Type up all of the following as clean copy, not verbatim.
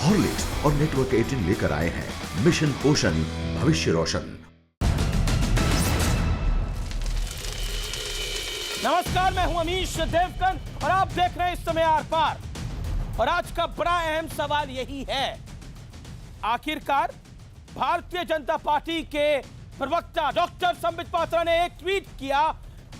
Horlicks और network 18 लेकर आए हैं मिशन पोषण भविष्य रोशन। नमस्कार, मैं हूं अमीश देवगन और आप देख रहे हैं इस समय आर पार। और आज का बड़ा अहम सवाल यही है, आखिरकार भारतीय जनता पार्टी के प्रवक्ता डॉक्टर संबित पात्रा ने एक ट्वीट किया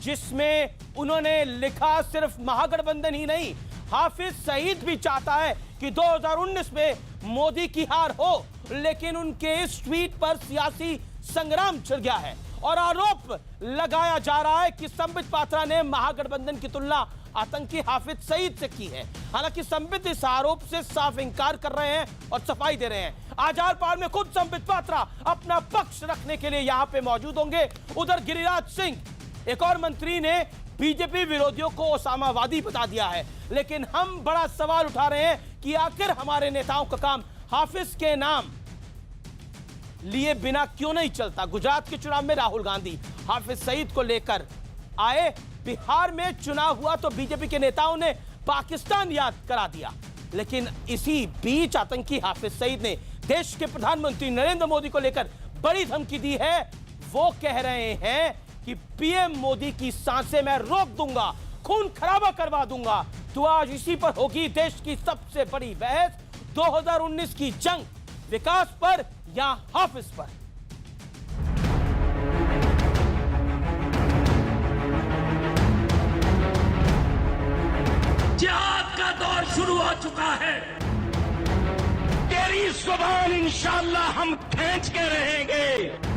जिसमें उन्होंने लिखा, सिर्फ महागठबंधन ही नहीं, हाफिज सईद भी चाहता है कि 2019 में मोदी की हार हो। लेकिन उनके इस ट्वीट पर सियासी संग्राम छिड़ गया है और आरोप लगाया जा रहा है कि संबित पात्रा ने महागठबंधन की तुलना आतंकी हाफिज सईद से की है। हालांकि संबित इस आरोप से साफ इंकार कर रहे हैं और सफाई दे रहे हैं। आज आर पार में खुद संबित पात्रा अपना पक्ष रखने के लिए यहां पे मौजूद होंगे। उधर गिरिराज सिंह, एक और मंत्री, ने बीजेपी विरोधियों को ओसामावादी बता दिया है। लेकिन हम बड़ा सवाल उठा रहे हैं कि आखिर हमारे नेताओं का काम हाफिज के नाम लिए बिना क्यों नहीं चलता। गुजरात के चुनाव में राहुल गांधी हाफिज सईद को लेकर आए, बिहार में चुनाव हुआ तो बीजेपी के नेताओं ने पाकिस्तान याद करा दिया। लेकिन इसी बीच आतंकी हाफिज सईद ने देश के प्रधानमंत्री नरेंद्र मोदी को लेकर बड़ी धमकी दी है। वो कह रहे हैं कि पीएम मोदी की सांसें मैं रोक दूंगा, खून खराबा करवा दूंगा। तो आज इसी पर होगी देश की सबसे बड़ी बहस, 2019 की जंग, विकास पर या हाफिज पर। जिहाद का दौर शुरू हो चुका है। तेरी जुबान इंशाअल्लाह हम खींच के रहेंगे।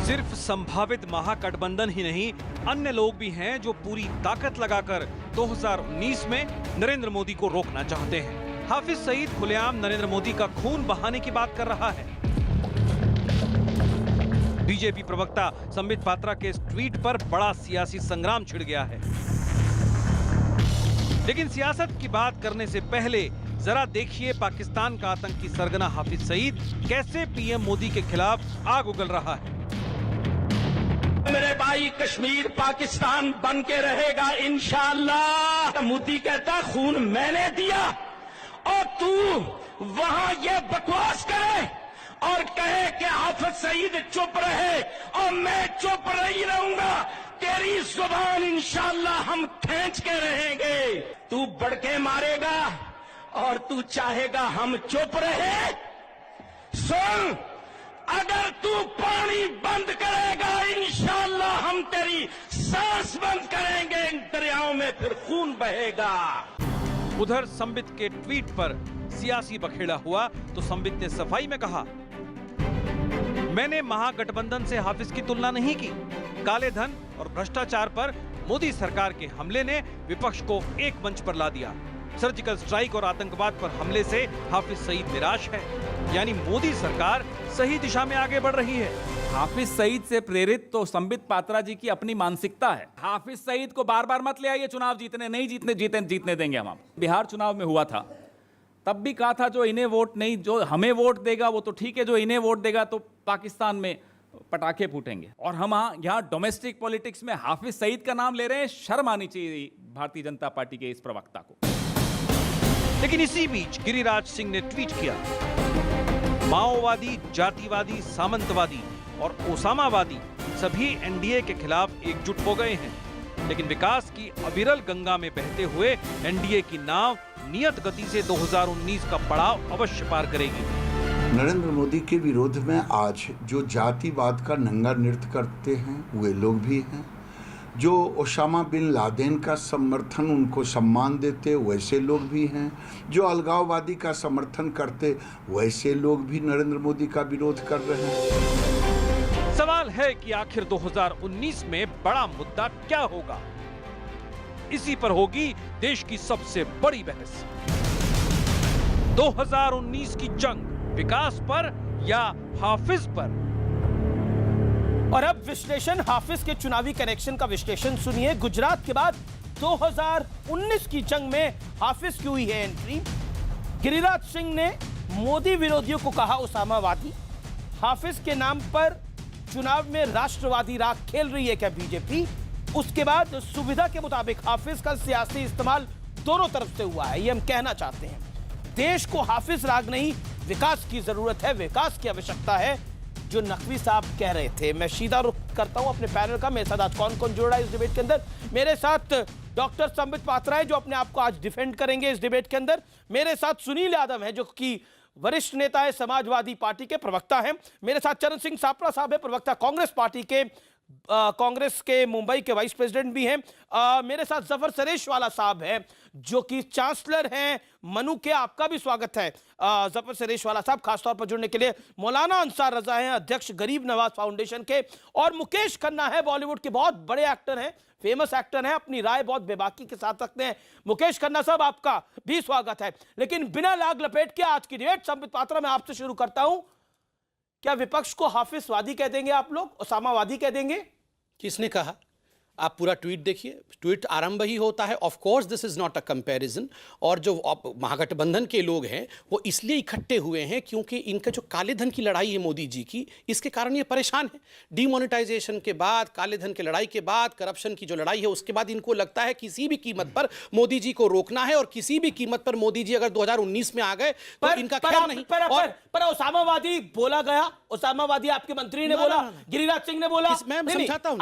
सिर्फ संभावित महागठबंधन ही नहीं, अन्य लोग भी हैं जो पूरी ताकत लगाकर 2019 में नरेंद्र मोदी को रोकना चाहते हैं। हाफिज सईद खुलेआम नरेंद्र मोदी का खून बहाने की बात कर रहा है। बीजेपी प्रवक्ता संबित पात्रा के इस ट्वीट पर बड़ा सियासी संग्राम छिड़ गया है। लेकिन सियासत की बात करने से पहले जरा देखिए पाकिस्तान का आतंकी सरगना हाफिज सईद कैसे पीएम मोदी के खिलाफ आग उगल रहा है। मेरे भाई, कश्मीर पाकिस्तान बन के रहेगा इंशाअल्लाह। मोदी कहता खून मैंने दिया और तू वहां ये बकवास करे और कहे कि हाफिज सईद चुप रहे और मैं चुप नहीं रहूंगा। तेरी जुबान इंशाअल्लाह हम खींच के रहेंगे। तू बड़के मारेगा और तू चाहेगा हम चुप रहे। सुन, अगर तू पानी बंद करेगा इंशाअल्लाह हम तेरी सांस बंद करेंगे। इन दरियाओं में फिर खून बहेगा। उधर संबित के ट्वीट पर सियासी बखेड़ा हुआ तो संबित ने सफाई में कहा, मैंने महागठबंधन से हाफिज की तुलना नहीं की। काले धन और भ्रष्टाचार पर मोदी सरकार के हमले ने विपक्ष को एक मंच पर ला दिया। सर्जिकल स्ट्राइक और आतंकवाद पर हमले से हाफिज सईद निराश है, यानी मोदी सरकार सही दिशा में आगे बढ़ रही है। हाफिज सईद से प्रेरित तो संबित पात्रा जी की अपनी मानसिकता है। हाफिज सईद को बार बार मत ले आइए, चुनाव जीतने नहीं जीतने देंगे हम। बिहार चुनाव में हुआ था, तब भी कहा था जो इन्हें वोट नहीं, जो हमें वोट देगा वो तो ठीक है, जो इन्हें वोट देगा तो पाकिस्तान में पटाखे फूटेंगे। और हम यहाँ डोमेस्टिक पॉलिटिक्स में हाफिज सईद का नाम ले रहे हैं। शर्म आनी चाहिए भारतीय जनता पार्टी के इस प्रवक्ता को। लेकिन इसी बीच गिरिराज सिंह ने ट्वीट किया, माओवादी, जातिवादी, सामंतवादी और ओसामावादी सभी एनडीए के खिलाफ एकजुट हो गए हैं। लेकिन विकास की अविरल गंगा में बहते हुए एनडीए की नाव नियत गति से 2019 का पड़ाव अवश्य पार करेगी। नरेंद्र मोदी के विरोध में आज जो जातिवाद का नंगा नृत्य करते हैं वे लोग भी हैं, जो ओसामा बिन लादेन का समर्थन, उनको सम्मान देते वैसे लोग भी हैं, जो अलगाववादी का समर्थन करते वैसे लोग भी नरेंद्र मोदी का विरोध कर रहे हैं। सवाल है कि आखिर 2019 में बड़ा मुद्दा क्या होगा। इसी पर होगी देश की सबसे बड़ी बहस। 2019 की जंग विकास पर या हाफिज पर। और अब विश्लेषण, हाफिज के चुनावी कनेक्शन का विश्लेषण सुनिए। गुजरात के बाद 2019 की जंग में हाफिज की हुई है एंट्री। गिरिराज सिंह ने मोदी विरोधियों को कहा ओसामावादी। हाफिज के नाम पर चुनाव में राष्ट्रवादी राग खेल रही है क्या बीजेपी? उसके बाद सुविधा के मुताबिक हाफिज का सियासी इस्तेमाल दोनों तरफ से हुआ है, ये हम कहना चाहते हैं। देश को हाफिज राग नहीं, विकास की जरूरत है, विकास की आवश्यकता है, जो नकवी साहब कह रहे थे। मैं सीधा रुख करता हूं अपने पैनल का। मेरे साथ आज कौन कौन जुड़ रहा है इस डिबेट के अंदर? मेरे साथ डॉक्टर संबित पात्रा है, जो अपने आप को आज डिफेंड करेंगे इस डिबेट के अंदर। मेरे साथ सुनील यादव है, जो कि वरिष्ठ नेता है, समाजवादी पार्टी के प्रवक्ता हैं। मेरे साथ चरण सिंह सापरा साहब है, प्रवक्ता कांग्रेस पार्टी के, कांग्रेस के मुंबई के वाइस प्रेसिडेंट भी हैं। मेरे साथ जफर सरेशवाला साहब हैं, जो कि चांसलर हैं मनु के। आपका भी स्वागत है जफर सरेशवाला साहब, खासतौर पर जुड़ने के लिए। मौलाना अंसार रजा हैं, अध्यक्ष गरीब नवाज फाउंडेशन के। और मुकेश खन्ना है, बॉलीवुड के बहुत बड़े एक्टर हैं, फेमस एक्टर हैं, अपनी राय बहुत बेबाकी के साथ रखते हैं। मुकेश खन्ना साहब, आपका भी स्वागत है। लेकिन बिना लाग लपेट के आज की डिबेट, संबित पात्रा मैं आपसे शुरू करता हूं। क्या विपक्ष को हाफिजवादी कह देंगे आप लोग, ओसामावादी कह देंगे? किसने कहा? आप पूरा ट्वीट देखिए, ट्वीट आरंभ ही होता है of course this is not a comparison. और जो महागठबंधन के लोग हैं वो इसलिए इकट्ठे हुए हैं क्योंकि इनका जो काले धन की लड़ाई है मोदी जी की, इसके कारण ये परेशान है। डिमोनेटाइजेशन के बाद, काले धन की लड़ाई के बाद, करप्शन की जो लड़ाई है उसके बाद इनको लगता है किसी भी कीमत पर मोदी जी को रोकना है, और किसी भी कीमत पर मोदी जी अगर 2019 में आ गए तो इनका खैर नहीं। पर ओसामावादी बोला गया, ओसामावादी आपके मंत्री ने बोला, गिरिराज सिंह ने बोला। मैं समझाता हूं,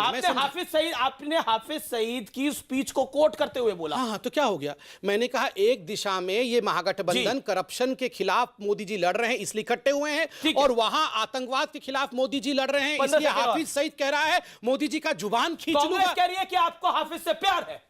आपने हाफिज सईद की स्पीच को कोट करते हुए बोला। हाँ, तो क्या हो गया? मैंने कहा एक दिशा में ये महागठबंधन करप्शन के खिलाफ मोदी जी लड़ रहे हैं इसलिए इकट्ठे हुए हैं, और वहां आतंकवाद के खिलाफ मोदी जी लड़ रहे हैं इसलिए हाफिज सईद कह रहा है मोदी जी का जुबान खींच लूंगा। कांग्रेस कह रही है कि आपको हाफिज से प्यार है।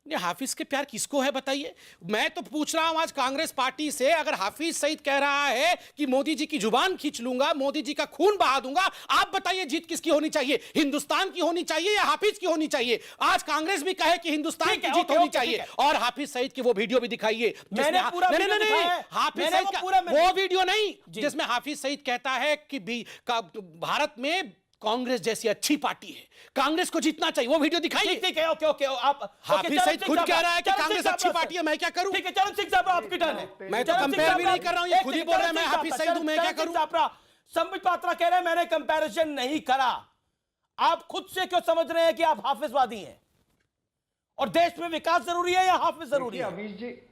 हाफिज के प्यार किसको है बताइए? मैं तो पूछ रहा हूं आज कांग्रेस पार्टी से, अगर हाफिज सईद कह रहा है कि मोदी जी की जुबान खींच लूंगा, मोदी जी का खून बहा दूंगा, आप बताइए जीत किसकी होनी चाहिए? हिंदुस्तान की होनी चाहिए या हाफिज की होनी चाहिए? आज कांग्रेस भी कहे कि हिंदुस्तान की जीत होनी चाहिए, और हाफिज सईद की वो वीडियो भी दिखाइए मैंने पूरा हाफिज सईद का वो वीडियो नहीं जिसमें हाफिज सईद कहता है कि भारत में कांग्रेस जैसी अच्छी पार्टी है, कांग्रेस को जीतना चाहिए, वो वीडियो दिखाइए। ठीक है, ओके। आप हाफिज सईद खुद कह रहा है कि कांग्रेस अच्छी पार्टी है, मैं क्या करूं? ठीक है, चरण सिंह साहब आपकी टर्न है। मैं तो कंपेयर भी नहीं कर रहा हूं, ये खुद ही बोल रहे हैं मैं हाफिज सईद हूं, मैं क्या करूं? संबित पात्रा कह रहे हैं मैंने कंपैरिजन नहीं करा। आप खुद से क्यों समझ रहे हैं कि आप हाफिजवादी हैं? और देश में विकास जरूरी है या हाफिज जरूरी है?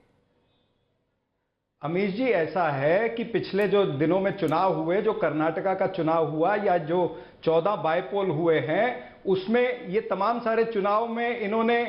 अमीश जी ऐसा है कि पिछले जो दिनों में चुनाव हुए, जो कर्नाटका का चुनाव हुआ या जो 14 बायपोल हुए हैं, उसमें ये तमाम सारे चुनाव में इन्होंने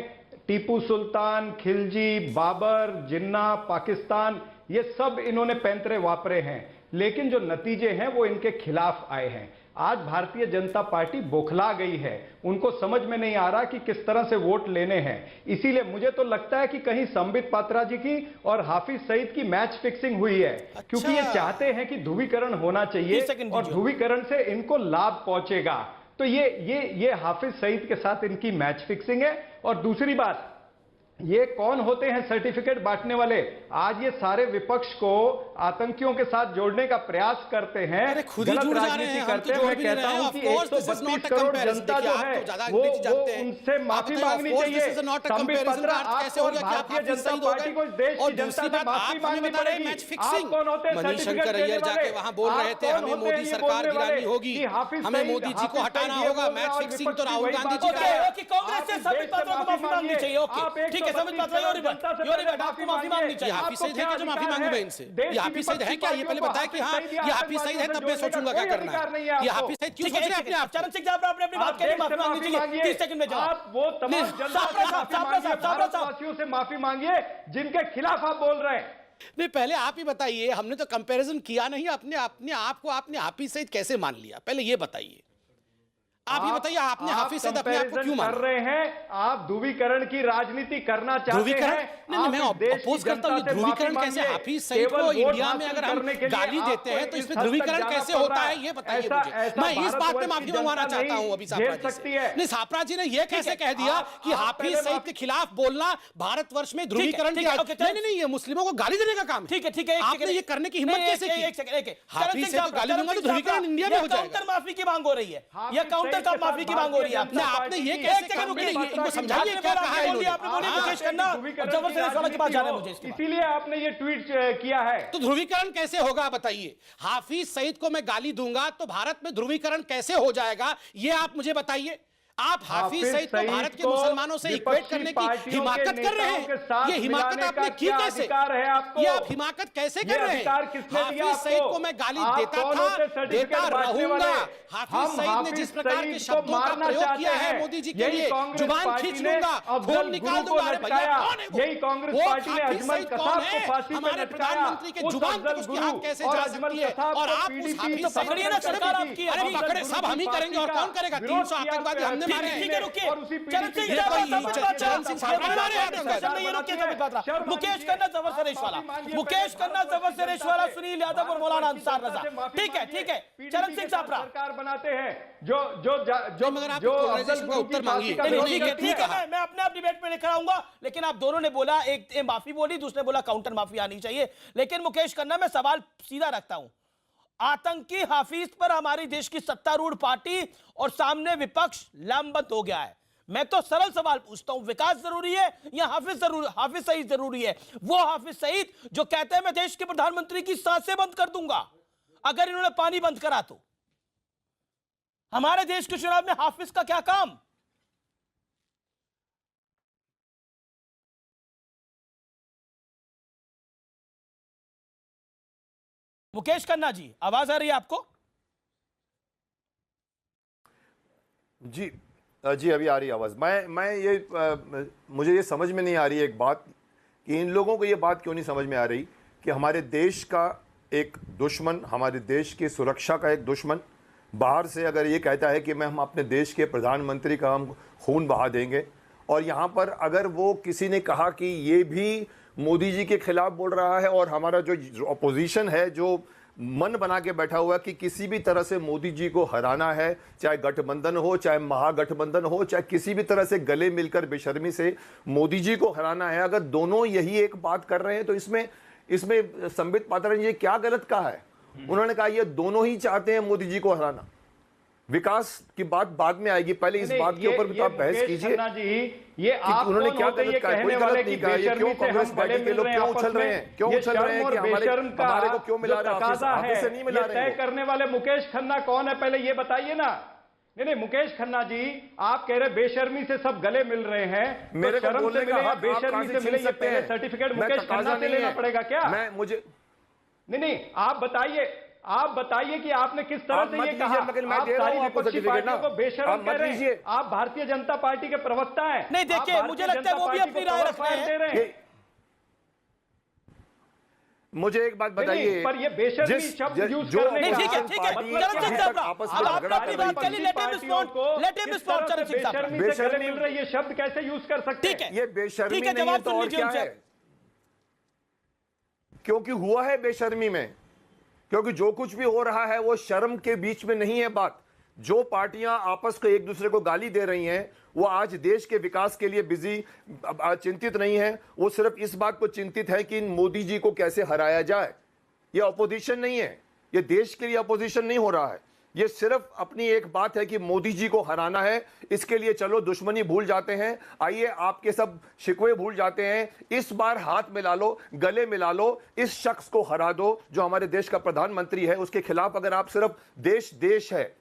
टीपू सुल्तान, खिलजी, बाबर, जिन्ना, पाकिस्तान, ये सब इन्होंने पैंतरे वापरे हैं, लेकिन जो नतीजे हैं वो इनके खिलाफ आए हैं। आज भारतीय जनता पार्टी बौखला गई है, उनको समझ में नहीं आ रहा कि किस तरह से वोट लेने हैं। इसीलिए मुझे तो लगता है कि कहीं संबित पात्रा जी की और हाफिज सईद की मैच फिक्सिंग हुई है। क्योंकि ये चाहते हैं कि ध्रुवीकरण होना चाहिए और ध्रुवीकरण से इनको लाभ पहुंचेगा। तो ये हाफिज सईद के साथ इनकी मैच फिक्सिंग है। और दूसरी बात, ये कौन होते हैं सर्टिफिकेट बांटने वाले? आज ये सारे विपक्ष को आतंकियों के साथ जोड़ने का प्रयास करते हैं, गलत राजनीति करते हैं। मैं कहता हूं कि 132 करोड़ जनता जो है वो उनसे माफी मांगनी चाहिए। संबित पात्रा, आप और भारतीय जनता पार्टी को इस देश की जनता से माफी मांगनी पड़ेगी। आप कौन होते हैं सर्टिफिकेट देने वाले? वहां बोल रहे थे हमें मोदी सरकार गिरानी होगी, हमें मोदी जी को हटाना होगा। मैच फिक्सिंग तो राहुल गांधी जी का है। कांग्रेस से संबित पात्रा को माफी मांगनी चाहिए। ओके, संबित पात्रा आपको माफी मांगनी चाहिए। हाफिज सईद है कि जो माफी मांगू मैं इनसे? ये हाफिज सईद है क्या? ये पहले बताया कि हाँ ये हाफिज सईद है, तब मैं सोचूंगा क्या करना है। ये हाफिज सईद क्यों सोच रहे हैं अपने आप? चरण सिंह साहब आपने अपनी बात कही, माफी मांगनी चाहिए। 30 सेकंड में जवाब। आप वो तमाम जनता भारतवासियों से माफी मांगिए जिनके खिलाफ आप बोल रहे हैं। नहीं, पहले आप ही बताइए, हमने तो कंपैरिजन किया नहीं, अपने आप को आपने हाफिज सईद कैसे मान लिया? पहले ये बताइए, आप ही बताइए, आपने हाफिज सईद अपने आप को क्यों मान रहे हैं? आप ध्रुवीकरण की राजनीति करना चाहते हैं। नहीं, मैं अपोज करता हूं। ध्रुवीकरण कैसे? हाफिज सईद को इंडिया में अगर हम गाली देते हैं तो इसमें ध्रुवीकरण कैसे होता है ये बताइए मुझे। मैं इस बात पे माफी मंगवाना चाहता हूं अभी सापरा जी से। नहीं, सापरा जी ने ये कैसे कह दिया कि हाफिज सईद के खिलाफ बोलना भारतवर्ष में ध्रुवीकरण की? नहीं, ये मुस्लिमों को गाली देने का काम है। ठीक है, आपने ये करने की हिम्मत कैसे की? हाफिज सईद को गाली दूंगा तो ध्रुवीकरण इंडिया में हो जाएगा। काउंटर माफी की मांग हो रही है, या काउंटर का माफी की मांग हो रही है। आपने ये कैसे इनको समझाइए क्या कहा है इन्होंने? आपने बोली मुकेश खन्ना और जफर सरेशवाला के पास जा रहे हैं मुझे, इसीलिए आपने ये ट्वीट किया है। तो ध्रुवीकरण कैसे होगा बताइए? हाफिज सईद को मैं गाली दूंगा तो भारत में ध्रुवीकरण कैसे हो जाएगा ये आप मुझे बताइए। आप हाफिज सईद को भारत के मुसलमानों से इक्वेट करने की हिमाकत कर रहे हैं। ये हिमाकत आपने की कैसे? ये आप हिमाकत कैसे कर रहे हैं? हाफिज सईद को मैं गाली देता था, देता रहूंगा। हाफिज सईद ने जिस प्रकार के शब्दों का प्रयोग किया है मोदी जी के लिए, जुबान खींच लूंगा, खून निकाल दूंगा। अरे भैया कौन है वो? यही कांग्रेस वो पार्टी ने हाफिज अजमल सईद कसाब कौन को है? फांसी पे हमारे लटकाया। प्रधानमंत्री के जुबान तक उसकी हाथ कैसे जा सकती है? और आप उस हाफिज सईद पकड़िए ना सरकार आपकी। अरे पकड़े सब हम ही करेंगे और कौन करेगा? 300 आतंकवादी हमने मारे हैं। मुकेश खन्ना, जफर सरेशवाला, मुकेश खन्ना, जफर सरेशवाला, सुनील यादव और मौलाना अंसार रजा। ठीक है, ठीक है। चरण सिंह सापरा सरकार बनाते हैं जो मगर आप जो कांग्रेस का उत्तर मांगिए। ठीक है, ठीक है। मैं अपने आप डिबेट में लेकर आऊंगा, लेकिन आप दोनों ने बोला, एक माफी बोली, दूसरे बोला काउंटर माफी आनी चाहिए। लेकिन मुकेश खन्ना, मैं सवाल सीधा रखता हूं। आतंकी हाफिज पर हमारी देश की सत्तारूढ़ पार्टी और सामने विपक्ष लामबंद हो गया है। मैं तो सरल सवाल पूछता हूं, विकास जरूरी है या हाफिज सईद जरूरी है? वो हाफिज सईद जो कहते हैं मैं देश के प्रधानमंत्री की सांसें बंद कर दूंगा अगर इन्होंने पानी बंद करा तो। हमारे देश के चुनाव में हाफिज का क्या काम? मुकेश खन्ना जी, आवाज आ रही है आपको? जी जी, अभी आ रही आवाज। मुझे ये समझ में नहीं आ रही एक बात कि इन लोगों को ये बात क्यों नहीं समझ में आ रही कि हमारे देश का एक दुश्मन, हमारे देश की सुरक्षा का एक दुश्मन बाहर से अगर ये कहता है कि हम अपने देश के प्रधानमंत्री का हम खून बहा देंगे, और यहाँ पर अगर वो किसी ने कहा कि ये भी मोदी जी के खिलाफ बोल रहा है, और हमारा जो अपोजिशन है जो मन बना के बैठा हुआ कि किसी भी तरह से मोदी जी को हराना है, चाहे गठबंधन हो, चाहे महागठबंधन हो, चाहे किसी भी तरह से गले मिलकर बेशर्मी से मोदी जी को हराना है, अगर दोनों यही एक बात कर रहे हैं तो इसमें संबित पात्रा ने क्या गलत कहा है? उन्होंने कहा ये दोनों ही चाहते हैं मोदी जी को हराना। विकास की बात बाद में आएगी, पहले इस बात के ऊपर भी आप बहस कीजिए। ये आप उन्होंने क्या गलत कहा? कोई गलत नहीं कहा। ये क्यों कांग्रेस पार्टी के लोग क्यों उछल रहे हैं? क्यों उछल रहे हैं कि हमारे को क्यों मिला रहा है? से नहीं मिला रहे तय करने वाले मुकेश खन्ना कौन है, पहले ये बताइए ना। नहीं, मुकेश खन्ना जी, आप कह रहे बेशर्मी से सब गले मिल रहे हैं, मेरे को बोलने का हक बेशर्मी से मिले, ये पहले सर्टिफिकेट मुकेश खन्ना से लेना पड़ेगा क्या? नहीं, आप बताइए कि आपने किस तरह से ये कहा। आप सारी विपक्षी पार्टियों को बेशर्म कह रहे हैं। आप भारतीय जनता पार्टी के प्रवक्ता हैं। नहीं, देखिए, मुझे लगता है वो भी अपनी राय रख रहे हैं। मुझे एक बात बताइए, पर ये बेशर्मी शब्द यूज करने का, ठीक है, ठीक है, बेशर्मी से गले मिल रहे ये शब्द कैसे यूज कर सकते हैं? ये बेशर्मी नहीं है तो और क्या है? क्योंकि हुआ है बेशर्मी में, क्योंकि जो कुछ भी हो रहा है वो शर्म के बीच में नहीं है बात। जो पार्टियां आपस को एक दूसरे को गाली दे रही हैं वो आज देश के विकास के लिए चिंतित नहीं है, वो सिर्फ इस बात को चिंतित है कि मोदी जी को कैसे हराया जाए। ये अपोजिशन नहीं है, ये देश के लिए अपोजिशन नहीं हो रहा है, ये सिर्फ अपनी एक बात है कि मोदी जी को हराना है। इसके लिए चलो दुश्मनी भूल जाते हैं, आइए आपके सब शिकवे भूल जाते हैं, इस बार हाथ मिला लो, गले मिला लो, इस शख्स को हरा दो जो हमारे देश का प्रधानमंत्री है। उसके खिलाफ अगर आप सिर्फ देश है,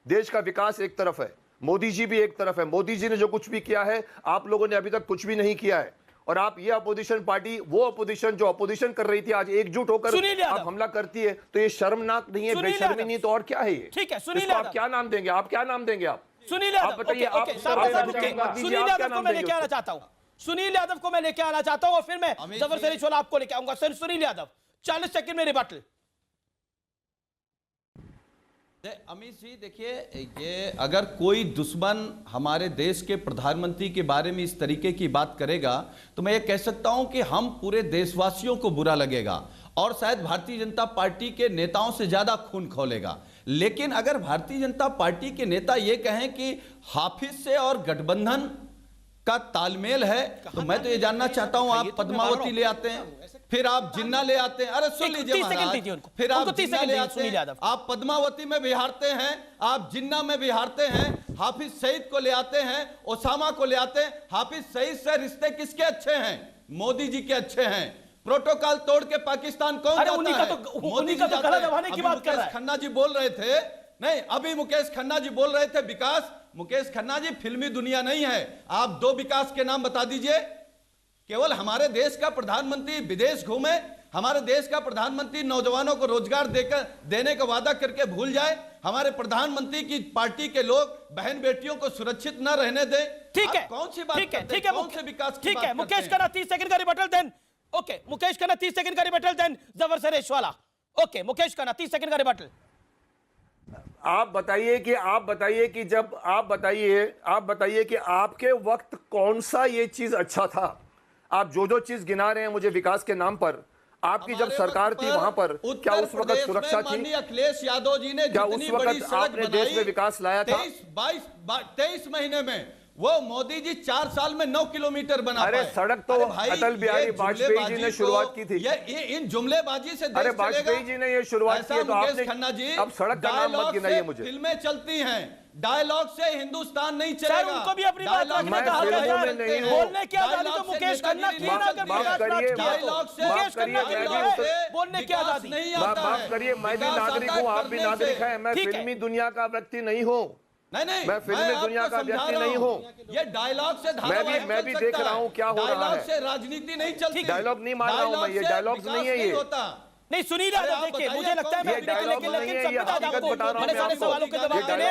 देश का विकास एक तरफ है, मोदी जी भी एक तरफ है। मोदी जी ने जो कुछ भी किया है आप लोगों ने अभी तक कुछ भी नहीं किया है, और आप ये अपोजिशन पार्टी, वो अपोजिशन जो अपोजिशन कर रही थी आज एकजुट होकर आप हमला करती है, तो ये शर्मनाक नहीं है, बेशर्मी नहीं तो और क्या है ये? ठीक है, सुनील आप क्या नाम देंगे? आप क्या नाम देंगे? आप सुनील यादव, आप बताइए। सुनील यादव को मैं लेके आना चाहता हूं, सुनील यादव को मैं लेके आना चाहता हूं, और फिर मैं जफर सरेशवाला आपको लेके आऊंगा। सर सुनील यादव, 40 सेकंड में रिबटल। अमित जी, देखिए, ये अगर कोई दुश्मन हमारे देश के प्रधानमंत्री के बारे में इस तरीके की बात करेगा तो मैं ये कह सकता हूं कि हम पूरे देशवासियों को बुरा लगेगा, और शायद भारतीय जनता पार्टी के नेताओं से ज्यादा खून खौलेगा। लेकिन अगर भारतीय जनता पार्टी के नेता ये कहें कि हाफिज से और गठबंधन का तालमेल है, तो मैं तो ये जानना चाहता हूं, आप पद्मावती ले आते हैं, फिर आप जिन्ना ले आते हैं, अरे सुन लीजिए महाराज, फिर आप जिन्ना ले आते हैं, आप पद्मावती में बिहारते हैं, आप जिन्ना में बिहारते हैं, हाफिज सईद को ले आते हैं, ओसामा को ले आते हैं। हाफिज सईद से रिश्ते किसके अच्छे हैं? मोदी जी के अच्छे हैं। प्रोटोकॉल तोड़ के पाकिस्तान कौन जाता है? मोदी जी जाते हैं। खन्ना जी बोल रहे थे नहीं, अभी मुकेश खन्ना जी बोल रहे थे विकास। मुकेश खन्ना जी, फिल्मी दुनिया नहीं है। आप 2 विकास के नाम बता दीजिए। केवल हमारे देश का प्रधानमंत्री विदेश घूमे, हमारे देश का प्रधानमंत्री नौजवानों को रोजगार देने का वादा करके भूल जाए, हमारे प्रधानमंत्री की पार्टी के लोग बहन बेटियों को सुरक्षित न रहने दें। ठीक है, कौन सी बात ठीक है, करते ठीक हैं? है, कौन से विकास की ठीक बात है। करते मुकेश हैं? खन्ना 30 सेकंड का rebuttal then. Okay, Mukesh Khanna 30 second का रिबटल देन जफर सरेश वाला। ओके, मुकेश खन्ना 30 सेकंड का रिबटल। आप बताइए कि जब आप बताइए कि आपके वक्त कौन सा ये चीज अच्छा था। आप जो चीज गिना रहे हैं मुझे विकास के नाम पर, आपकी जब सरकार थी वहां पर क्या उस वक्त सुरक्षा थी? अखिलेश यादव जी ने क्या उस वक्त आपने देश में विकास लाया था? 23 महीने में वो मोदी जी 4 साल में 9 किलोमीटर बना अरे पाए। सड़क तो अटल बिहारी वाजपेयी जी ने शुरुआत की थी। ये इन जुमलेबाजी से अरे वाजपेयी जी ने ये शुरुआत की है, तो आपने खन्ना जी अब सड़क का नाम मत गिनाइए मुझे। फिल्में चलती हैं, डायलॉग से हिंदुस्तान नहीं चलेगा। सर, उनको भी अपनी बात रखने का हक है सर। बोलने की आजादी तो मुकेश खन्ना की है ना, अगर विकास राज किया तो मुकेश खन्ना की है बोलने की आजादी। माफ करिए, मैं भी नागरिक हूँ, आप भी नागरिक हैं। मैं फिल्मी दुनिया का व्यक्ति नहीं हूँ। नहीं, मैं फिल्मी दुनिया का व्यक्ति नहीं हूँ। ये डायलॉग से मैं भी देख रहा हूँ क्या हो रहा है। डायलॉग से राजनीति नहीं चलती। डायलॉग नहीं मान रहा हूँ मैं, ये डायलॉग्स नहीं है। ये नहीं सुनी रहा, देखिए मुझे लगता है मैं लेकिन आपको बड़े सारे सवालों के जवाब देने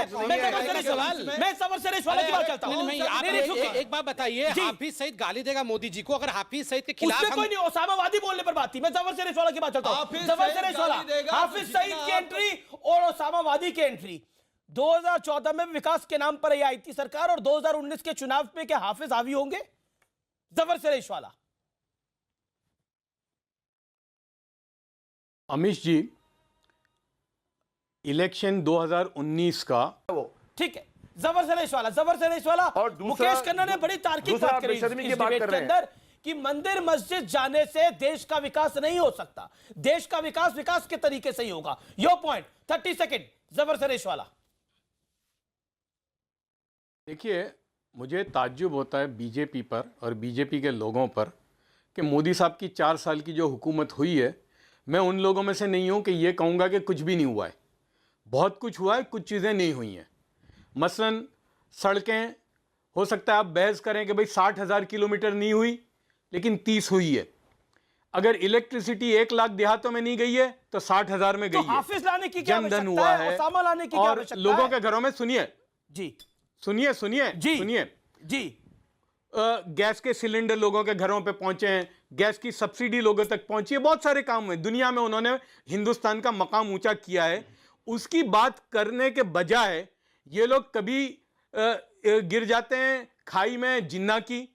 मैं जफर सरेश वाले की बात करता हूं। एक बात बताइए, हाफिज सईद गाली देगा मोदी जी को, अगर हाफिज सईद के खिलाफ उसमें कोई नहीं, ओसामावादी बोलने पर बात थी। मैं जफर सरेश वाला की बात करता हूं। जफर सरेश वाला, हाफिज सईद की एंट्री और ओसामावादी की एंट्री 2014 में विकास के नाम पर आई थी सरकार, और 2019 के चुनाव पे क्या हाफिज हावी होंगे? जफर सरेश वाला। अमीश जी, इलेक्शन 2019 का ठीक है, जफर सरेश वाला और मुकेश खन्ना ने बड़ी तार्किक बात करी इस डिबेट के अंदर कि मंदिर मस्जिद जाने से देश का विकास नहीं हो सकता, देश का विकास के तरीके से ही होगा। योर पॉइंट, 30 सेकंड, जफर सरेश वाला। देखिए, मुझे ताज्जुब होता है बीजेपी पर और बीजेपी के लोगों पर कि मोदी साहब की 4 साल की जो हुकूमत हुई है, मैं उन लोगों में से नहीं हूं कि ये कहूँगा कि कुछ भी नहीं हुआ है। बहुत कुछ हुआ है, कुछ चीज़ें नहीं हुई हैं। मसलन सड़कें, हो सकता है आप बहस करें कि भाई 60,000 किलोमीटर नहीं हुई, लेकिन 30 हुई है। अगर इलेक्ट्रिसिटी 1 लाख देहातों में नहीं गई है तो 60,000 में गई है। हाफिज लाने की क्या जनधन हुआ है, ओसामा लाने की क्या और आवश्यकता लोगों है? के घरों में सुनिए जी गैस के सिलेंडर लोगों के घरों पे पहुंचे हैं, गैस की सब्सिडी लोगों तक पहुंची है, बहुत सारे काम हुए दुनिया में। उन्होंने हिंदुस्तान का मकाम ऊंचा किया है। उसकी बात करने के बजाय ये लोग कभी गिर जाते हैं खाई में जिन्ना की,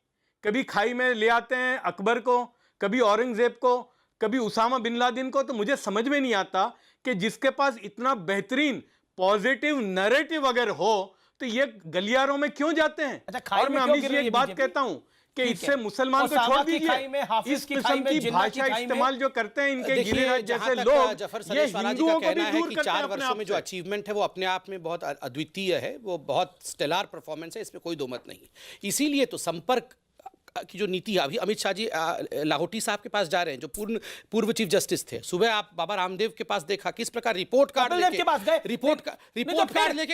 कभी खाई में ले आते हैं अकबर को, कभी औरंगजेब को, कभी उसामा बिन लादेन को। तो मुझे समझ में नहीं आता कि जिसके पास इतना बेहतरीन पॉजिटिव नैरेटिव अगर हो तो ये गलियारों में क्यों जाते हैं? और मैं अमीश जी एक बात कहता हूं कि इससे मुसलमान को छोड़ दीजिए, इस किस्म की भाषा इस्तेमाल जो करते हैं इनके गिरिराज जैसे लोग, ये हिंदुओं को भी दूर करते हैं 4 वर्षों में जो अचीवमेंट है वो अपने आप में बहुत अद्वितीय है, वो बहुत स्टेलर परफॉर्मेंस है, इसमें कोई दो मत नहीं। इसीलिए तो संपर्क की जो नीति है, अभी अमित शाह जी लाहौटी साहब के पास जा रहे हैं जो पूर्व चीफ जस्टिस थे। सुबह आप बाबा रामदेव के पास देखा किस प्रकार रिपोर्ट कार्ड लेके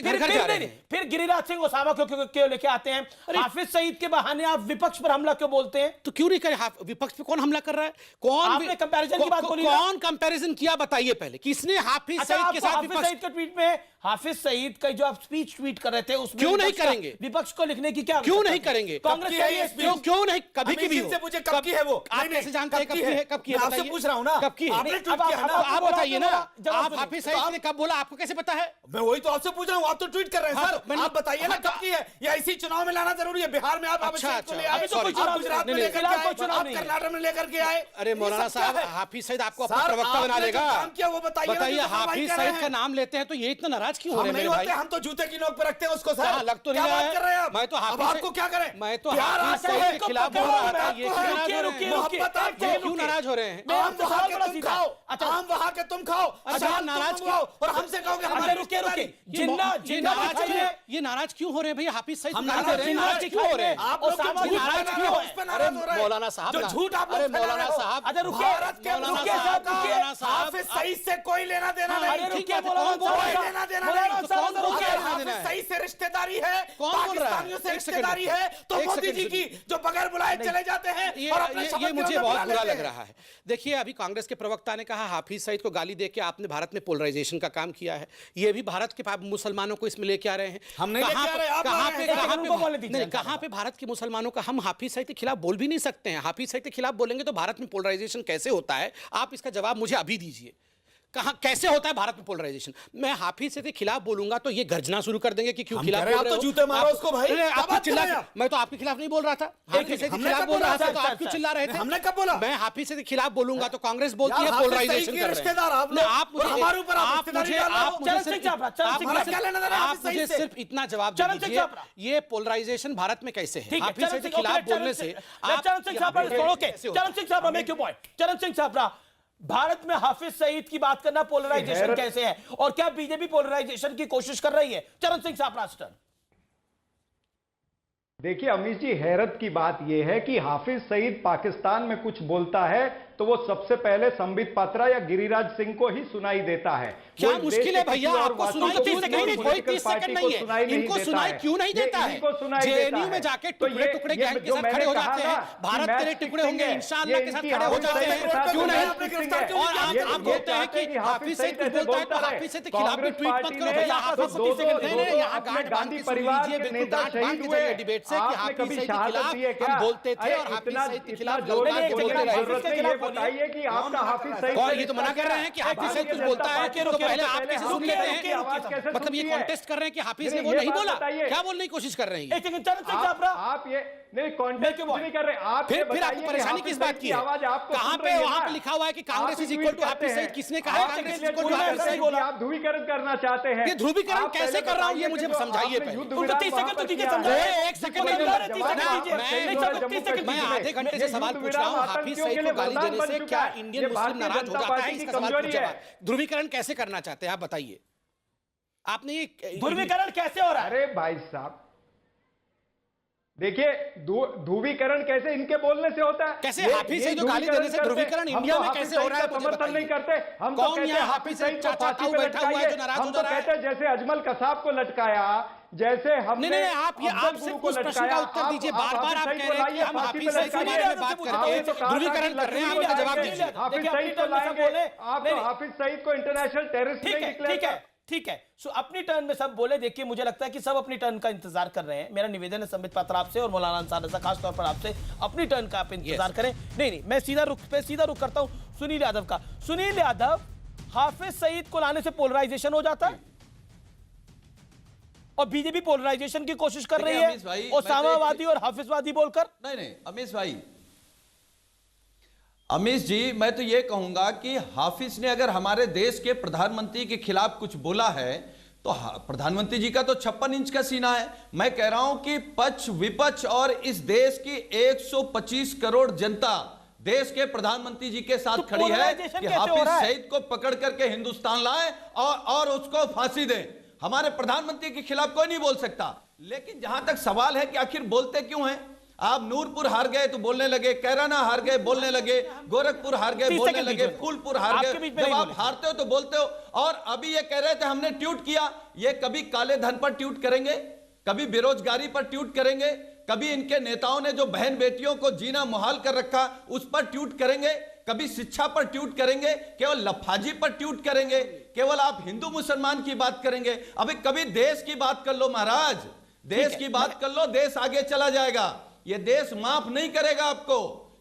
घर जा रहे हैं। फिर गिरिराज सिंह ओसामा क्यों लेके आते हैं? हाफिज सईद के बहाने आप विपक्ष पर हमला क्यों बोलते हैं? तो क्यों नहीं करे? विपक्ष पे कौन हमला कर रहा है? आपने कंपैरिजन की बात बोली, कौन कंपैरिजन किया बताइए पहले? किसने हाफिज सईद के साथ? हाफिज सईद के ट्वीट में हाफिज सईद का जो आप स्पीच ट्वीट कर रहे थे उसमें क्यों नहीं करेंगे? विपक्ष को लिखने की क्या, क्यों नहीं करेंगे? कांग्रेस क्यों नहीं? कभी की भी हो। मुझे कब की है वो? आप कैसे जानते हैं कब की है? कब की है? आपसे पूछ रहा हूं ना, कब की है? आपने ट्वीट किया ना, आप बताइए ना। आप हाफिज सईद ने कब बोला, आपको कैसे पता है? मैं वही तो आपसे पूछ रहा हूं, आप तो ट्वीट कर रहे हैं सर। आप बताइए ना कब की है? या इसी चुनाव में लाना जरूरी है? बिहार में आप गुजरात में लेकर के आए, कर्नाटक में लेकर के आए। अरे मौलाना साहब, हाफिज सईद आपको अपना प्रवक्ता बना देगा? क्या वो बताइए। हाफिज सईद का नाम लेते हैं तो ये इतना नाराज क्यों हो रहे हैं? हम तो जूते की नोक पे रखते हैं उसको सर। लग तो नहीं रहा है। मैं तो आपको क्या करें? मैं तो हाफिज सईद के खिलाफ खिलाफ बोल रहा था, ये क्यों नाराज हो रहे हैं? मोहब्बत आपको ये क्यों नाराज हो रहे हैं? आम वहां के तुम खाओ, अच्छा। आम वहां के तुम खाओ, अच्छा, अजान नाराज तुम मंगवाओ और हमसे कहोगे हमारे रुके रुके ये नाराज क्यों हो रहे हैं भैया? हाफिज सईद हम नाराज नाराज नाराज क्यों हो रहे हैं? आप लोग ओसामा झूठ नाराज फैला क्यों रहे हो, है? इस पे नाराज हो रहे हैं। मौलाना साहब, जो झूठ आप अरे लोग फैला मौलाना रहे हो। साहब, अच्छा रुकिए, भारत के रुकिए मुसलमान साहब, रुकिए। मौलाना साहब, हाफिज सईद से कोई लेना देना अरे नहीं, रुकिए, है, मौलाना कौन बोल रहा है? कोई लेना देना मौलाना नहीं। साहब, कौन बोल रहा है? अगर हाफिज देना है। सईद से रिश्तेदारी है, कौन बोल रहा है? पाकिस्तानियों से एक सेकंड रिश्तेदारी है, तो एक मोदी सेकंड जी की जो बगैर बुलाए चले जाते हैं और अपने शपथ ये मुझे ग्रहण में बहुत बुला बुरा लेते लग हैं। रहा है। देखिए, अभी कांग्रेस के प्रवक्ता ने कहा हाफिज सईद को गाली देके आपने भारत में पोलराइजेशन का काम किया है। ये भी भारत के मुसलमानों को इसमें लेके आ रहे हैं। हम नहीं लेके आ रहे, आप ला रहे हैं। कहां पे भारत के मुसलमानों का हम हाफिज सईद के खिलाफ बोल भी नहीं सकते हैं। हाफिज सईद के खिलाफ बोलेंगे तो भारत में पोलराइजेशन कैसे होता है? आप इसका जवाब मुझे अभी दीजिए। कहां कैसे होता है भारत में पोलराइजेशन? मैं हाफिज सईद के खिलाफ बोलूंगा तो ये गर्जना शुरू कर देंगे कि क्यों खिलाफ बोल आप रहे तो हो? जूते मारो आप- उसको भाई। अरे, क्या आप बात चिल्ला कर रहे हैं आप? मैं तो आपके खिलाफ नहीं बोल रहा था। हाफिज सईद के हमने खिलाफ कब बोल रहा बोला? था तो आप क्यों चिल्ला रहे थे? हमने कब बोला? मैं हाफिज सईद के खिलाफ बोलूंगा तो कांग्रेस बोलती है यार, हाफिज पोलराइजेशन सईद के कर रहे रिश्तेदार आप हैं। लोग, आप और हमारे ऊपर आप आप रिश्तेदारी मुझे डाल रहे हो। आप मुझे चरण सिर्फ- सिंह चापड़ा, चरण आप सिंह मुझे चापड़ा, क्या लेना देना आप हाफिज मुझे सईद से? सिर्फ इतना जवाब चरण सिंह दीजिए, चापड़ा। ये पोलराइजेशन भारत में कैसे है? ठीक है, हाफिज सईद के खिलाफ बोलने से चरण सिंह छापरा छोड़ो के, चरण Singh Chapra make your point. चरण सिंह छापरा, भारत में हाफिज सईद की बात करना पोलराइजेशन कैसे है और क्या बीजेपी पोलराइजेशन की कोशिश कर रही है? चरण सिंह छापरा स्टर्न। देखिए अमीश जी, हैरत की बात यह है कि हाफिज सईद पाकिस्तान में कुछ बोलता है तो वो सबसे पहले संबित पात्रा या गिरिराज सिंह को ही सुनाई देता है। क्या वो इस देश मुश्किल है के भैया? किसी और आपको वासी सुनाई को, क्यों किसी नहीं? और कोई पॉलिटिकल 30 पार्टी सेकंड को नहीं सुनाई है। इनको देता सुनाई है। क्यों नहीं ये देता है? इनको सुनाई देता जेएनयू है। में जाके तो टुकड़े टुकड़े गैंग के जो साथ मैंने खड़े हो कहा जाते हैं, ना कि भारत मैच तेरे टुकड़े फिक्सिंग होंगे, है। इंशाअल्लाह ये के साथ इनकी खड़े हो हाफिज जाते सईद के साथ हैं। क्यों नहीं? मैच फिक्सिंग है। और आप बोलते हैं कि हाफिज सईद कुछ बोलता है तो हाफिज सईद के खिलाफ भी ट्वीट मत करो भैया। हाफिज सईद से नहीं, यहाँ गांड बांध गांधी के सुन परिवार लीजिए, के बिल्कुल नेता गांठ बांध शहीद के हुए। चलिए डिबेट से कि आपने हाफिज कभी सईद के शहादत खिलाफ दी है क्या? हम बोलते थे और अरे हाफिज इतना सईद के इतना खिलाफ जोर लड़ाई में बोलने बोलते की रहे। जरूरत नहीं। ये बताइए कि आपका हाफिज सईद कौन? से ये तो मना कर रहे हैं कि हाफिज सईद कुछ बोलता है तो पहले आप कैसे सुन लेते हैं? आवाज कैसे मतलब ये सुनती है? कॉन्टेस्ट कर रहे हैं कि हाफिज ने नहीं, वो ये नहीं बात बोला? बताइए। क्या बोलने की कोशिश कर रहे हैं? एक सेकंड, चरण सिंह छापरा, आप ये नहीं कॉन्टेस्ट नहीं कर रहे। आप ये फिर बताइए आपको कि परेशानी हाफिज किस बात सईद की है? आवाज आपको कहां सुन पे रही है वहां ना? पे लिखा हुआ है कि कांग्रेस आप इज ही इक्वल टू ट्वीट हाफिज करते सईद? हैं। किसने कहा है आप कांग्रेस इज इसलिए इक्वल टू हाफिज बोला सईद? आप ध्रुवीकरण करना चाहते हैं। ये ध्रुवीकरण आप कैसे पहले कर रहा हूं, ये बताइए मुझे कि जो समझाइए आपने पहले। युद्ध तुम तो विराम 30 वहां सेकंड तो पर दीजिए किया समझाइए। है। एक सेकंड मैं मैं 30 सेकंड दीजिए। नहीं, चलो, 30 सेकंड मैं दीजिए। आधे घंटे ये से सवाल युद्ध पूछ रहा हूँ विराम हाफिज आतंकियों सईद के को लिए गाली वरदान देने बन से चुका क्या है। इंडियन ये मुस्लिम भारतीय नाराज हो जनता जाता है? पार्टी की इसका सवाल कमजोरी पूछा। है। ध्रुवीकरण कैसे करना चाहते हैं आप बताइए? आपने ये ध्रुवीकरण कैसे हो रहा है? अरे भाई साहब, देखिए ध्रुवीकरण कैसे इनके बोलने से होता है? कैसे ये- हाफिज ये सईद को गाली देने से ध्रुवीकरण हम इंडिया तो में हाफिज कैसे हो सईद रहा है? का मुझे समर्थन बताइए। नहीं करते। हम तो कौन कहते यहाँ हैं हाफिज सईद को चाचा फांसी ताऊ पे बैठा हुआ है लटकाइए। जो नाराज हम हो तो रहा है? कहते हैं जैसे अजमल कसाब को लटकाया, जैसे हमने नहीं आप ये अफजल आपसे गुरु को उस प्रश्न लटकाया। का उत्तर दीजिए। बार बार आप हाफिज कह रहे हैं कि सईद हम को हाफिज लाइए, सईद के फांसी पे बारे में लटकाइए। बात करते आपने हैं, तो कहा था ध्रुवीकरण कि कर रहे हैं, आप लकड़ी उसका जवाब लाएंगे। दीजिए। हाफिज देखिए, सईद को अपनी टर्न में लाएंगे। सब बोले। आप नहीं, तो हाफिज सईद को इंटरनेशनल टेररिस्ट ठीक नहीं है, डिक्लेयर ठीक है, ठीक है। सो अपनी टर्न में सब बोले। देखिए, मुझे लगता है कि सब अपनी टर्न का इंतजार कर रहे हैं। मेरा निवेदन है संबित पात्रा आपसे और मौलाना अंसार रजा खास तौर पर आपसे, अपनी टर्न का आप इंतजार करें। नहीं, मैं सीधा रुख करता हूं सुनील यादव का। सुनील यादव, हाफिज सईद को लाने से पोलराइजेशन हो जाता है और बीजेपी पोलराइजेशन की कोशिश कर रही अमीश भाई, है मैं ओसामावादी और हाफिजवादी बोलकर। नहीं अमीश भाई, अमीश जी, मैं तो ये कहूंगा कि हाफिज ने अगर हमारे देश के प्रधानमंत्री के खिलाफ कुछ बोला है तो प्रधानमंत्री जी का तो 56 इंच का सीना है। मैं कह रहा हूं कि पक्ष विपक्ष और इस देश की 125 करोड़ जनता देश के प्रधानमंत्री जी के साथ तो खड़ी है polarization कि कैसे हो हाफिज रहा है? सईद को पकड़ करके हिंदुस्तान लाए और उसको फांसी दें। हमारे प्रधानमंत्री के खिलाफ कोई नहीं बोल सकता। लेकिन जहां तक सवाल है कि आखिर बोलते क्यों हैं? आप नूरपुर हार गए तो बोलने लगे, कैराना हार गए बोलने लगे, गोरखपुर हार गए बोलने लगे, फूलपुर हार गए। जब आप हारते हो तो बोलते हो। और अभी ये कह रहे थे हमने ट्वीट किया। ये कभी काले धन पर ट्वीट करेंगे, कभी बेरोजगारी पर ट्वीट करेंगे, कभी इनके नेताओं ने जो बहन बेटियों को जीना मुहाल कर रखा उस पर ट्वीट करेंगे, कभी शिक्षा पर ट्वीट करेंगे, केवल लफाजी पर ट्वीट करेंगे, केवल आप हिंदू मुसलमान की बात करेंगे। अभी कभी देश की बात कर लो महाराज, देश की बात कर लो, देश आगे चला जाएगा। ये देश माफ नहीं करेगा आपको।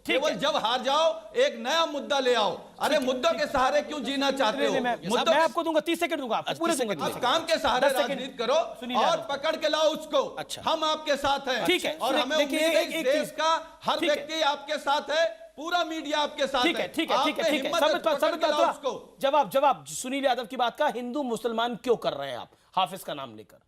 केवल जब हार जाओ एक नया मुद्दा ले आओ। अरे मुद्दों के सहारे क्यों जीना चाहते हो? मैं आपको दूंगा 30 सेकंड दूंगा, आपको पूरे दूंगा। आप काम के सहारे राजनीति करो और पकड़ के लाओ उसको। अच्छा, हम आपके साथ हैं। ठीक है। और हमें उम्मीद है इस देश का हर व्यक्ति आपके साथ है, पूरा मीडिया आपके साथ है। ठीक है। जवाब सुनील यादव की बात का, हिंदू मुसलमान क्यों कर रहे हैं आप हाफिज का नाम लेकर?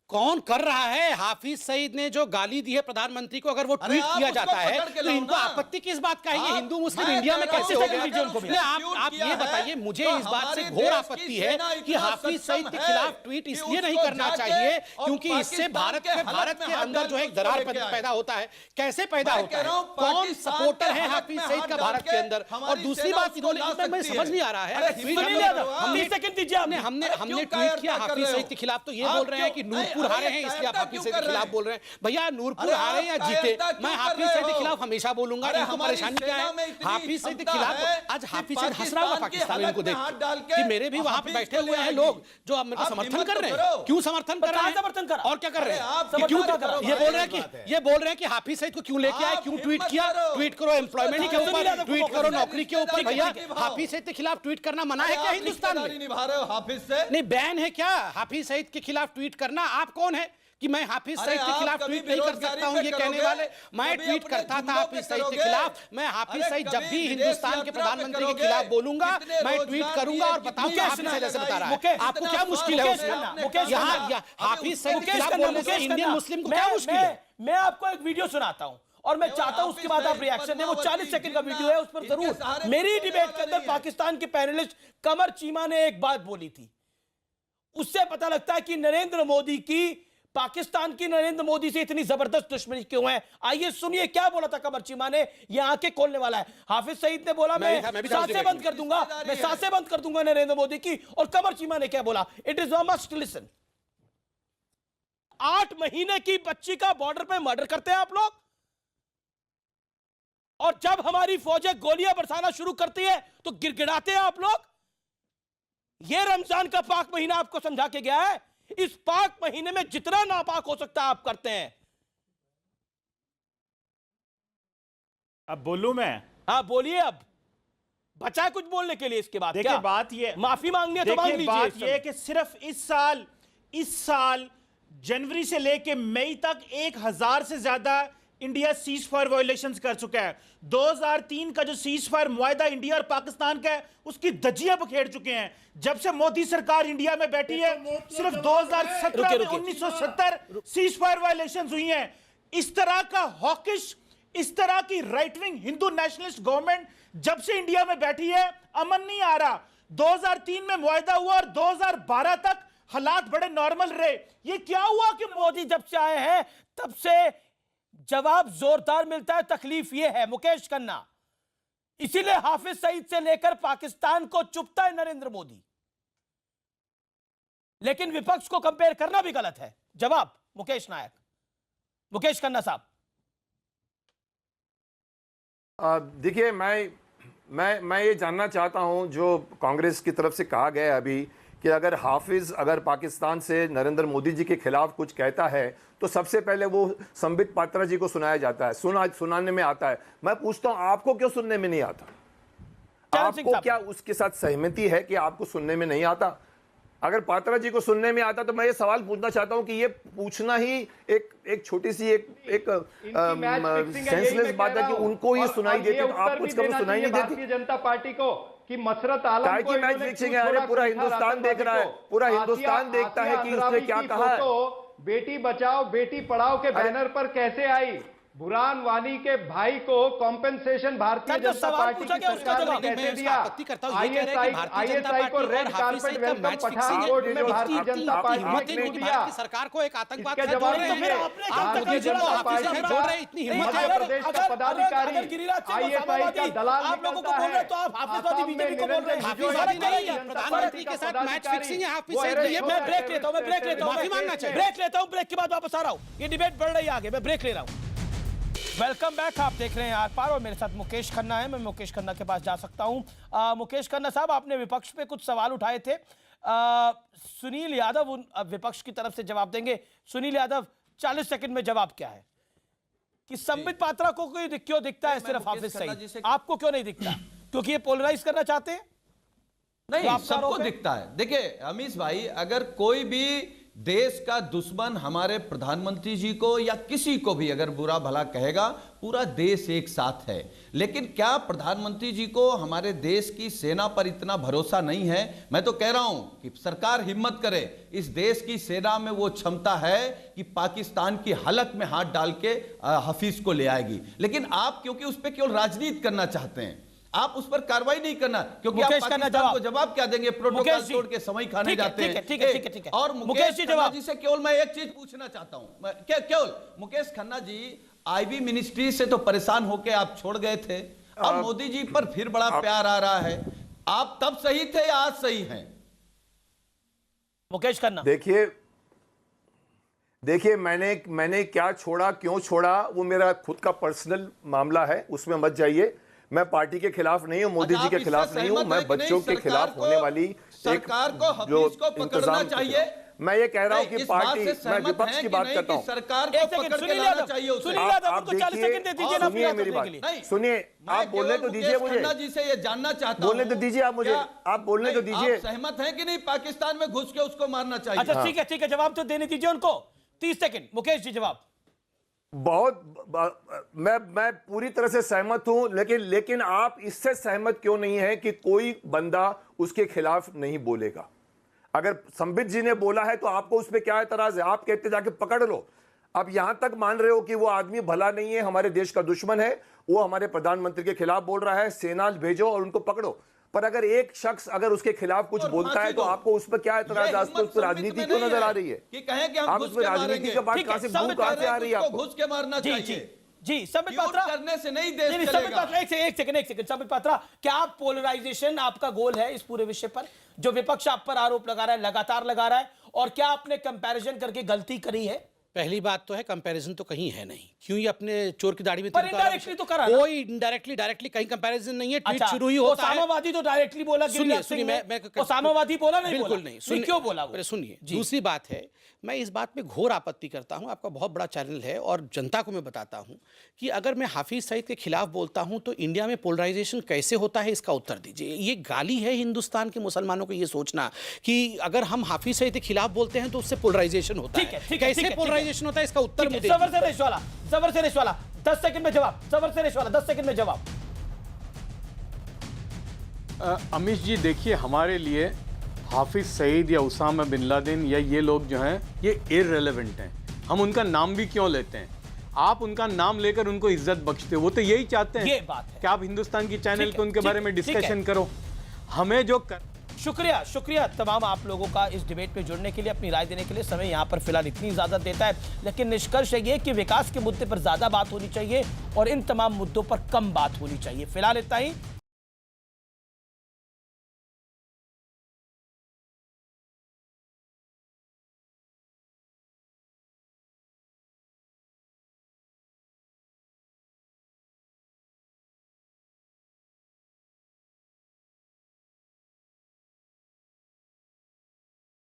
कौन कर रहा है? हाफिज सईद ने जो गाली दी है प्रधानमंत्री को, अगर वो ट्वीट किया जाता है तो इनको आपत्ति किस बात का है? ये हिंदू मुस्लिम इंडिया में कैसे हो गया? आप ये बताइए, मुझे इस बात से घोर आपत्ति है कि हाफिज सईद के खिलाफ ट्वीट इसलिए नहीं करना चाहिए क्योंकि इससे भारत के अंदर जो है दरार पैदा होता है। कैसे पैदा होता है? कौन सपोर्टर है हाफिज सईद का भारत के अंदर? और दूसरी बात इन्होंने, मैं समझ नहीं आ रहा है, हमने ट्वीट किया हाफिज सईद के खिलाफ तो ये बोल रहे हैं कि नूरपुर हारे हैं इसलिए आप हाफिज सईद के खिलाफ बोल रहे हैं। भैया नूरपुर हारे या जीते, मैं हाफिज सईद के खिलाफ हमेशा बोलूंगा। इनको परेशानी क्या है? हाफिज सईद के खिलाफ आज हाफिज सईद हंस रहा होगा पाकिस्तान इनको देख कि मेरे भी वहां पे बैठे हुए हैं लोग जो मेरे को समर्थन कर रहे हैं। क्यों समर्थन कर रहे हैं? समर्थन कर और क्या कर रहे हैं? क्यों ये बोल रहे हैं कि हाफिज सईद को क्यों लेके आए, क्यों ट्वीट किया? ट्वीट करो एम्प्लॉयमेंट के ऊपर, ट्वीट करो नौकरी के ऊपर। भैया हाफिज सईद के खिलाफ ट्वीट करना मना है क्या हिंदुस्तान में? नहीं, बैन है क्या हाफिज सईद के खिलाफ ट्वीट करना? आप कौन है कि मैं हाफिज सईद के खिलाफ ट्वीट नहीं कर सकता हूं ये कहने वाले? मैं ट्वीट करता था हाफिज सईद के खिलाफ। मैं हाफिज सईद जब भी हिंदुस्तान के प्रधानमंत्री के खिलाफ बोलूंगा मैं ट्वीट करूंगा और बताऊंगा हाफिज सईद ऐसे बता रहा है। आपको क्या मुश्किल है उसमें? यहाँ हाफिज सईद के खिलाफ बोलने से इंडियन मुस्लिम को क्या मुश्किल है? मैं आपको एक वीडियो सुनाता हूं और मैं चाहता हूं उसके बाद आप रिएक्शन दें। वो 40 सेकंड का वीडियो है, उस पर जरूर। मेरी डिबेट के अंदर पाकिस्तान के पैनलिस्ट कमर चीमा ने एक बात बोली थी, उससे पता लगता है कि नरेंद्र मोदी की, पाकिस्तान की नरेंद्र मोदी से इतनी जबरदस्त दुश्मनी क्यों है। आइए सुनिए क्या बोला था कमर चीमा ने। ये आंखें खोलने वाला है। हाफिज सईद ने बोला मैं सांसें बंद कर दूंगा, मैं सांसें बंद कर दूंगा नरेंद्र मोदी की। और कमर चीमा ने क्या बोला? It is must listen. 8 महीने की बच्ची का बॉर्डर पे मर्डर करते हैं आप लोग, और जब हमारी फौजें गोलियां बरसाना शुरू करती है तो गिड़गिड़ाते हैं आप लोग। यह रमजान का पाक महीना आपको समझा के गया है। इस पाक महीने में जितना नापाक हो सकता है आप करते हैं। अब बोलूं मैं? हाँ बोलिए। अब बचा है कुछ बोलने के लिए इसके बाद? देखिए क्या बात ये, माफी मांगनी है तो मांग लीजिए। बात ये कि सिर्फ इस साल जनवरी से लेके मई तक 1000 से ज्यादा इंडिया सीज फायर वायलेशंस कर चुका है। 2003 का जो सीज फायर मुआहदा इंडिया और पाकिस्तान का है उसकी धज्जियां बखेर चुके हैं। जब से मोदी सरकार इंडिया में बैठी है सिर्फ 2017 में 1970 सीज फायर वायलेशंस हुई हैं। इस तरह का हॉकिश, इस तरह की right wing Hindu nationalist government जब से इंडिया में बैठी है अमन नहीं आ रहा। 2003 में मुआहदा हुआ और 2012 तक हालात बड़े नॉर्मल रहे। ये क्या हुआ कि मोदी जब से आए हैं तब से जवाब जोरदार मिलता है। तकलीफ यह है मुकेश खन्ना, इसीलिए हाफिज सईद से लेकर पाकिस्तान को चुपता है नरेंद्र मोदी। लेकिन विपक्ष को कंपेयर करना भी गलत है। जवाब मुकेश नायक, मुकेश खन्ना साहब। देखिए मैं ये जानना चाहता हूं, जो कांग्रेस की तरफ से कहा गया अभी कि अगर हाफिज अगर पाकिस्तान से नरेंद्र मोदी जी के खिलाफ कुछ कहता है तो सबसे पहले वो संबित पात्रा जी को सुनाया जाता है, सुनाने में आता है। मैं पूछता हूं आपको क्यों सुनने में नहीं आता? आपको क्या उसके साथ सहमति है कि आपको सुनने में नहीं आता? अगर पात्रा जी को सुनने में आता तो मैं ये सवाल पूछना चाहता हूं कि ये पूछना ही एक छोटी सी एक सेंसलेस बात है कि उनको ये सुनाई देती तो आप कुछ कभी सुनाई नहीं देती। भारतीय जनता पार्टी को कि मसरत आलम को मैच फिक्सिंग है। अरे पूरा हिंदुस्तान देख रहा है, पूरा हिंदुस्तान देखता है कि उसने क्या कहा है। बेटी बचाओ बेटी पढ़ाओ के बैनर पर कैसे आई? बुरहान वानी के भाई को कॉम्पेंसेशन भारतीय जनता पार्टी की सरकार ने कैसे दिया? आईएसआई को रेड कार्पेट वेलकम पठानकोट में भारतीय जनता पार्टी ने दिया। सरकार को एक आतंकवाद इसके जवाब भारतीय जनता पार्टी मध्य प्रदेश का पदाधिकारी आईएसआई का दलाल निकलता है। प्रधानमंत्री के साथ मैच फिक्सिंग है हाफिज सईद। मैं ब्रेक लेता हूं, माफी मांगना चाहिए। ब्रेक लेता हूं, ब्रेक के बाद वापस आ रहा हूं। ये डिबेट बढ़ रही है आगे, मैं ब्रेक ले रहा हूं। Welcome back. आप देख रहे हैं आर पार और मेरे साथ मुकेश खन्ना है। मैं मुकेश खन्ना के पास जा सकता हूं। मुकेश खन्ना साहब, आपने विपक्ष पे कुछ सवाल उठाए थे। सुनील यादव विपक्ष की तरफ से जवाब देंगे। सुनील यादव, 40 सेकंड में जवाब क्या है कि संबित पात्रा को क्यों दिखता है सिर्फ हाफिज सईद, आपको क्यों नहीं दिखता? क्योंकि ये पोलराइज करना चाहते हैं? नहीं, सबको दिखता है। देखिए अमीश भाई, अगर कोई भी देश का दुश्मन हमारे प्रधानमंत्री जी को या किसी को भी अगर बुरा भला कहेगा, पूरा देश एक साथ है। लेकिन क्या प्रधानमंत्री जी को हमारे देश की सेना पर इतना भरोसा नहीं है? मैं तो कह रहा हूं कि सरकार हिम्मत करे, इस देश की सेना में वो क्षमता है कि पाकिस्तान की हलक में हाथ डाल के हफीज को ले आएगी। लेकिन आप क्योंकि उस पर केवल राजनीति करना चाहते हैं, आप उस पर कार्रवाई नहीं करना, क्योंकि आप पाकिस्तान को जवाब क्या देंगे? प्रोटोकॉल तोड़ के समय खाने जाते हैं। ठीक है। और मुकेश खन्ना जी से केवल मैं एक चीज पूछना चाहता हूं, केवल मुकेश खन्ना जी, आईबी मिनिस्ट्री से तो परेशान होकर आप छोड़ गए थे, अब मोदी जी पर फिर बड़ा प्यार आ रहा है। आप तब सही थे या आज सही हैं? मुकेश खन्ना, देखिए मैंने क्या छोड़ा, क्यों छोड़ा, वो मेरा खुद का पर्सनल मामला है, उसमें मत जाइए। मैं पार्टी के खिलाफ नहीं हूं, मोदी जी के खिलाफ नहीं हूं, मैं बच्चों के खिलाफ होने वाली सरकार को हफीज को पकड़ना चाहिए। मैं ये कह रहा हूं कि पार्टी, मैं विपक्ष की बात करता हूं, सरकार को पकड़ के लाना चाहिए उसे। आप सुनिए मेरी बात, सुनिए, आप बोलने तो दीजिए मुझे। खन्ना जी से ये जानना चाहता हूं, बोलने तो दीजिए आप मुझे, आप बोलने तो दीजिए। सहमत है कि नहीं पाकिस्तान में घुस के उसको मारना चाहिए? अच्छा ठीक है, जवाब तो देने दीजिए उनको। 30 सेकंड, मुकेश जी जवाब। मैं पूरी तरह से सहमत हूं, लेकिन आप इससे सहमत क्यों नहीं है कि कोई बंदा उसके खिलाफ नहीं बोलेगा? अगर संबित जी ने बोला है तो आपको उस पर क्या एतराज है? आप कहते जाके पकड़ लो। अब यहां तक मान रहे हो कि वो आदमी भला नहीं है, हमारे देश का दुश्मन है, वो हमारे प्रधानमंत्री के खिलाफ बोल रहा है, सेना भेजो और उनको पकड़ो। पर अगर एक शख्स अगर उसके खिलाफ कुछ बोलता है तो आपको उस पर क्या एतराज? आपको उस पर राजनीति क्यों नजर आ रही है कि कहें कि हम आप उस पर राजनीति का बात कहां से आ रही है? आपको घुस के मारना चाहिए जी। संबित पात्रा, करने से नहीं देश चलेगा। एक सेकंड संबित पात्रा, क्या आप पोलराइजेशन आपका गोल है इस पूरे विषय पर? जो विपक्ष आप पर आरोप लगा रहा है, लगातार लगा रहा है, और क्या आपने कंपैरिजन करके गलती करी है? पहली बात तो है कंपैरिजन तो कहीं है नहीं, क्यों ये अपने चोर की दाढ़ी में पर इनडायरेक्टली तो करा, कोई डायरेक्टली कहीं कंपैरिजन नहीं है। ट्वीट शुरू ही होता है, ओसामावादी तो डायरेक्टली बोला। सुनिए मैं ओसामावादी बोला नहीं? बिल्कुल नहीं। सुनिए क्यों बोला? सुनिए, दूसरी बात है, मैं इस बात में घोर आपत्ति करता हूं। आपका बहुत बड़ा चैनल है और जनता को मैं बताता हूं कि अगर मैं हाफिज सईद के खिलाफ बोलता हूं तो इंडिया में पोलराइजेशन कैसे होता है, इसका उत्तर दीजिए। ये गाली है हिंदुस्तान के मुसलमानों को ये सोचना कि अगर हम हाफिज सईद के खिलाफ बोलते हैं तो उससे पोलराइजेशन होता है। कैसे पोलराइजेशन होता है, इसका उत्तर जबर से रेश वाला 10 सेकंड में जवाब। जबर से रेश वाला 10 सेकंड में जवाब। अमीश जी, देखिए, हमारे लिए हाफिज सईद या उसामा बिन लादेन या ये लोग जो हैं ये इररिलेवेंट हैं। हम उनका नाम भी क्यों लेते हैं? आप उनका नाम लेकर उनको इज्जत बख्शते हो। वो तो यही चाहते हैं, ये बात है कि आप हिंदुस्तान की चैनल पे उनके बारे में डिस्कशन करो। हमें जो शुक्रिया तमाम आप लोगों का इस डिबेट में जुड़ने के लिए, अपनी राय देने के लिए। समय यहाँ पर फिलहाल इतनी इजाजत देता है, लेकिन निष्कर्ष ये कि विकास के मुद्दे पर ज्यादा बात होनी चाहिए और इन तमाम मुद्दों पर कम बात होनी चाहिए। फिलहाल इतना ही।